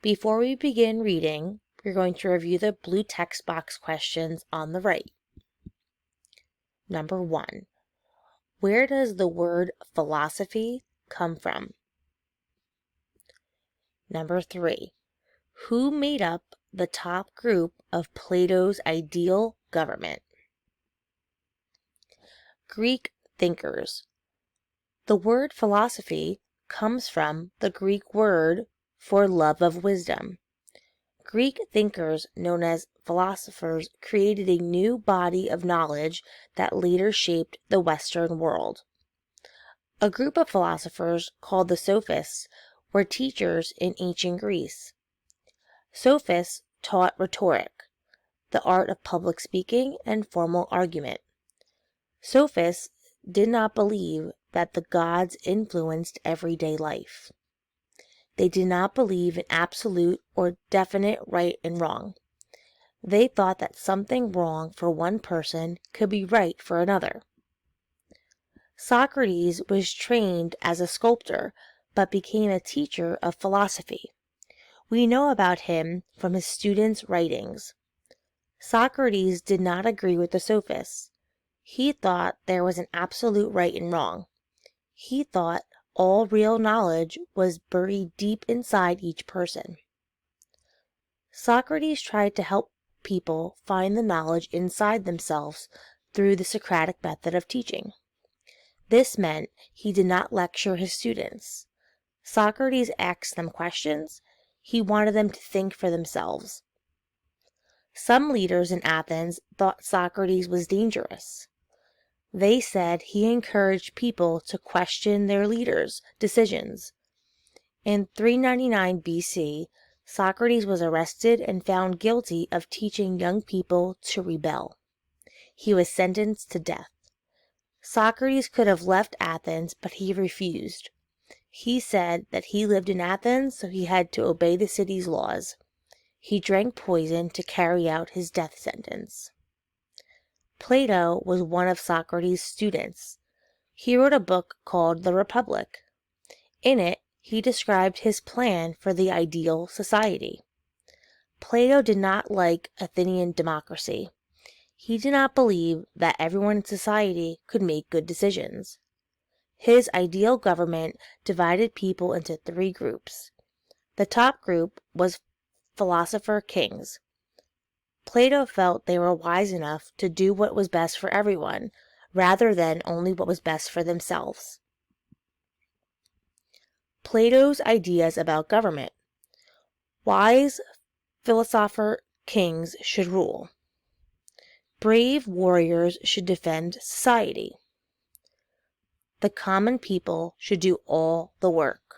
Before we begin reading, we're going to review the blue text box questions on the right. Number 1. Where does the word philosophy come from? Number 3. Who made up the top group of Plato's ideal government? Greek thinkers. The word philosophy comes from the Greek word for love of wisdom. Greek thinkers, known as philosophers, created a new body of knowledge that later shaped the Western world. A group of philosophers, called the Sophists, were teachers in ancient Greece. Sophists taught rhetoric, the art of public speaking and formal argument. Sophists did not believe that the gods influenced everyday life. They did not believe in absolute or definite right and wrong. They thought that something wrong for one person could be right for another. Socrates was trained as a sculptor, but became a teacher of philosophy. We know about him from his students' writings. Socrates did not agree with the Sophists. He thought there was an absolute right and wrong. He thought all real knowledge was buried deep inside each person. Socrates tried to help people find the knowledge inside themselves through the Socratic method of teaching. This meant he did not lecture his students. Socrates asked them questions. He wanted them to think for themselves. Some leaders in Athens thought Socrates was dangerous. They said he encouraged people to question their leaders' decisions. In 399 BC, Socrates was arrested and found guilty of teaching young people to rebel. He was sentenced to death. Socrates could have left Athens, but he refused. He said that he lived in Athens, so he had to obey the city's laws. He drank poison to carry out his death sentence. Plato was one of Socrates' students. He wrote a book called The Republic. In it, he described his plan for the ideal society. Plato did not like Athenian democracy. He did not believe that everyone in society could make good decisions. His ideal government divided people into 3 groups. The top group was philosopher kings. Plato felt they were wise enough to do what was best for everyone, rather than only what was best for themselves. Plato's ideas about government. Wise philosopher kings should rule. Brave warriors should defend society. The common people should do all the work.